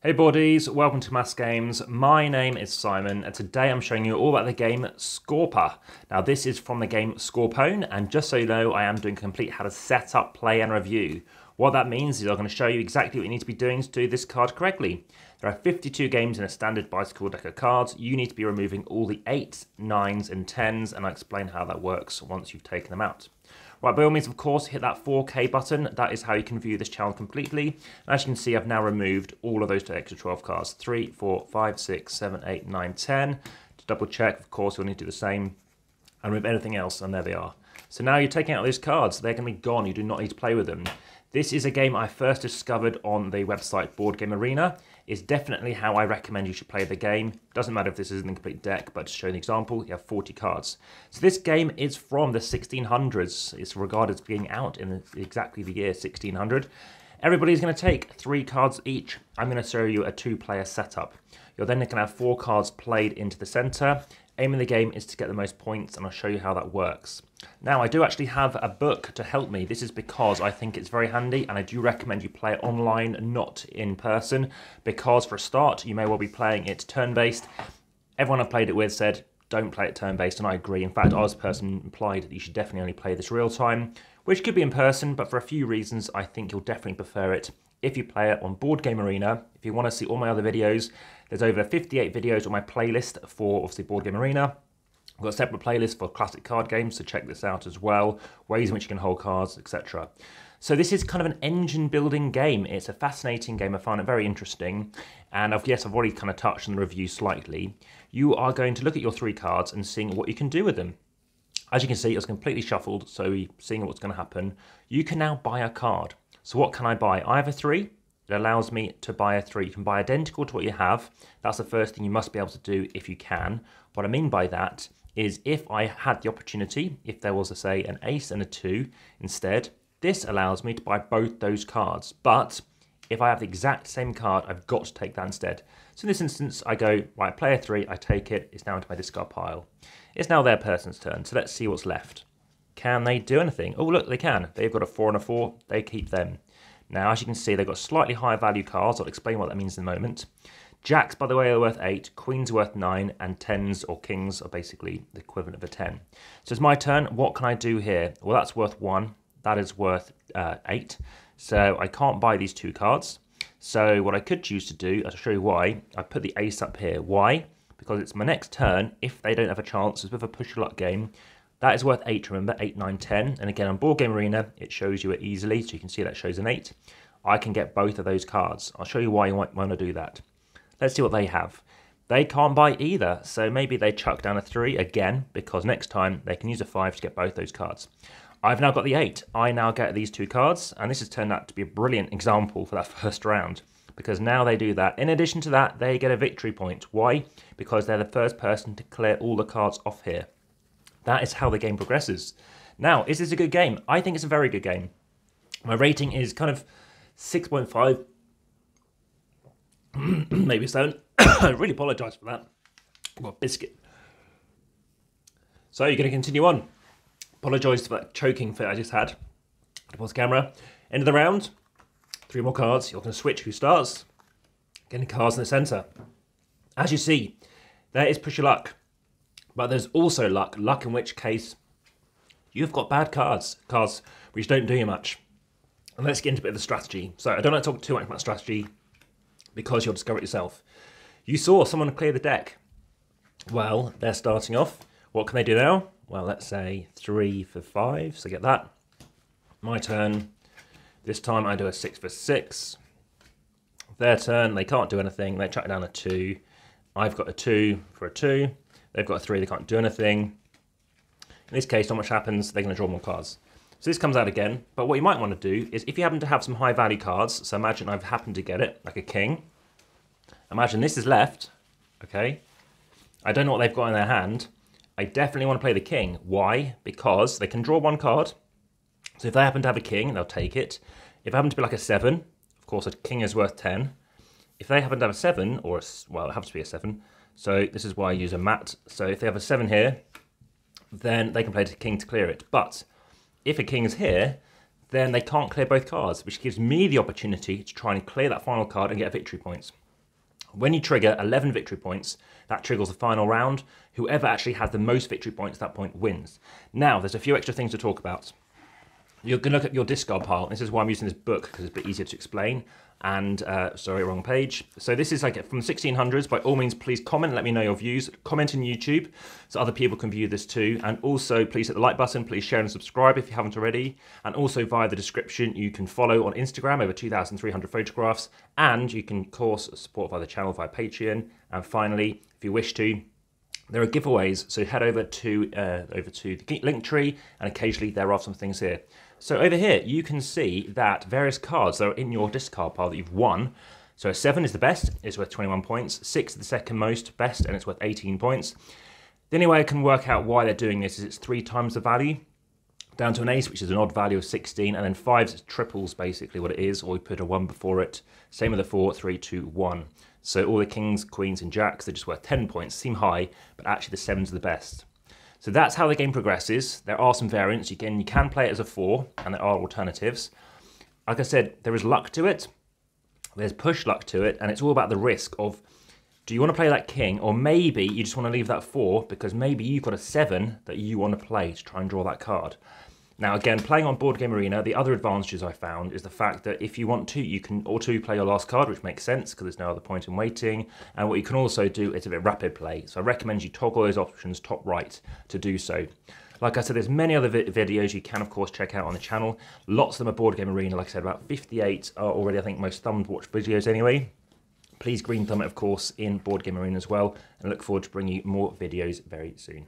Hey buddies, welcome to AmassGames. My name is Simon and today I'm showing you all about the game Scopa. Now this is from the game Scorpone, and just so you know, I am doing a complete how to set up, play and review. What that means is I'm going to show you exactly what you need to be doing to do this card correctly. There are 52 games in a standard bicycle deck of cards. You need to be removing all the 8s, 9s and 10s, and I'll explain how that works once you've taken them out. Right, by all means, of course, hit that 4K button. That is how you can view this channel completely. And as you can see, I've now removed all of those extra 12 cards. 3, 4, 5, 6, 7, 8, 9, 10. To double check, of course, you'll need to do the same. And remove anything else, and there they are. So now you're taking out those cards. They're going to be gone. You do not need to play with them. This is a game I first discovered on the website Board Game Arena. It's definitely how I recommend you should play the game. Doesn't matter if this isn't a complete deck, but to show an example, you have 40 cards. So this game is from the 1600s. It's regarded as being out in exactly the year 1600. Everybody's going to take 3 cards each. I'm going to show you a 2-player setup. You're then going to have 4 cards played into the center. Aim of the game is to get the most points, and I'll show you how that works. Now, I do actually have a book to help me. This is because I think it's very handy, and I do recommend you play it online, not in person, because for a start, you may well be playing it turn-based. Everyone I've played it with said, don't play it turn-based, and I agree. In fact, I was the person implied that you should definitely only play this real-time, which could be in person, but for a few reasons, I think you'll definitely prefer it if you play it on Board Game Arena. If you want to see all my other videos, there's over 58 videos on my playlist for, obviously, Board Game Arena. I've got a separate playlist for classic card games, so check this out as well. Ways in which you can hold cards, etc. So this is kind of an engine-building game. It's a fascinating game. I found it very interesting. And yes, I've already kind of touched on the review slightly. You are going to look at your 3 cards and seeing what you can do with them. As you can see, it's completely shuffled, so seeing what's going to happen. You can now buy a card. So what can I buy? I have a 3. It allows me to buy a 3. You can buy identical to what you have. That's the first thing you must be able to do if you can. What I mean by that is if I had the opportunity, if there was, say, an ace and a 2 instead, this allows me to buy both those cards. But if I have the exact same card, I've got to take that instead. So in this instance, I go, right, player 3, I take it, it's now into my discard pile. It's now their person's turn, so let's see what's left. Can they do anything? Oh, look, they can. They've got a 4 and a 4, they keep them. Now, as you can see, they've got slightly higher value cards. I'll explain what that means in a moment. Jacks, by the way, are worth 8, Queens are worth 9, and 10s or Kings are basically the equivalent of a 10. So it's my turn. What can I do here? Well, that's worth 1. That is worth 8. So I can't buy these 2 cards. So what I could choose to do, I'll show you why, I put the ace up here. Why? Because it's my next turn. If they don't have a chance, it's a bit of a push-your-luck game. That is worth 8, remember, 8, 9, 10. And again, on Board Game Arena, it shows you it easily. So you can see that shows an 8. I can get both of those cards. I'll show you why you might want to do that. Let's see what they have. They can't buy either, so maybe they chuck down a 3 again, because next time they can use a 5 to get both those cards. I've now got the 8. I now get these 2 cards, and this has turned out to be a brilliant example for that first round, because now they do that. In addition to that, they get a victory point. Why? Because they're the first person to clear all the cards off here. That is how the game progresses. Now, is this a good game? I think it's a very good game. My rating is kind of 6.5. Maybe 7. I really apologise for that. I've got a biscuit. So you're going to continue on. Apologise for that choking fit I just had. Pause the camera. End of the round. 3 more cards. You're going to switch who starts. Getting cards in the centre. As you see, there is push your luck. But there's also luck. Luck in which case you've got bad cards. Cards which don't do you much. And let's get into a bit of the strategy. So I don't like to talk too much about strategy, because you'll discover it yourself. You saw someone clear the deck. Well, they're starting off. What can they do now? Well, let's say 3 for 5, so get that. My turn. This time I do a 6 for 6. Their turn, they can't do anything. They chuck down a 2. I've got a 2 for a 2. They've got a 3, they can't do anything. In this case, not much happens. They're going to draw more cards. So this comes out again, but what you might want to do is if you happen to have some high value cards, so imagine I've happened to get it, like a king. Imagine this is left, okay? I don't know what they've got in their hand. I definitely want to play the king. Why? Because they can draw 1 card. So if they happen to have a king, they'll take it. If it happens to be like a 7, of course a king is worth 10. If they happen to have a 7, or well, it happens to be a 7, so this is why I use a mat. So if they have a 7 here, then they can play the king to clear it. But if a king is here, then they can't clear both cards, which gives me the opportunity to try and clear that final card and get victory points. When you trigger 11 victory points, that triggers the final round. Whoever actually has the most victory points at that point wins. Now, there's a few extra things to talk about. You're going to look at your discard pile. This is why I'm using this book, because it's a bit easier to explain. And, sorry, wrong page. So this is like from the 1600s. By all means, please comment and let me know your views. Comment in YouTube so other people can view this too. And also, please hit the like button. Please share and subscribe if you haven't already. And also, via the description, you can follow on Instagram, over 2,300 photographs. And you can, of course, support via the channel via Patreon. And finally, if you wish to, there are giveaways, so head over to the link tree, and occasionally there are some things here. So over here, you can see that various cards that are in your discard pile that you've won. So 7 is the best, it's worth 21 points. 6 is the second most best, and it's worth 18 points. The only way I can work out why they're doing this is it's 3 times the value, down to an ace, which is an odd value of 16, and then 5 is triples, basically what it is, or we put a 1 before it. Same with the 4, 3, 2, 1. So all the kings, queens, and jacks, they're just worth 10 points, seem high, but actually the 7's are the best. So that's how the game progresses. There are some variants. You can play it as a 4, and there are alternatives. Like I said, there is luck to it. There's push luck to it, and it's all about the risk of, do you want to play that king, or maybe you just want to leave that 4 because maybe you've got a 7 that you want to play to try and draw that card. Now again, playing on Board Game Arena, the other advantages I found is the fact that if you want to, you can auto-play your last card, which makes sense because there's no other point in waiting. And what you can also do is a bit rapid play. So I recommend you toggle those options top right to do so. Like I said, there's many other videos you can, of course, check out on the channel. Lots of them are Board Game Arena. Like I said, about 58 are already, I think, most thumbed watch videos anyway. Please green thumb it, of course, in Board Game Arena as well. And I look forward to bringing you more videos very soon.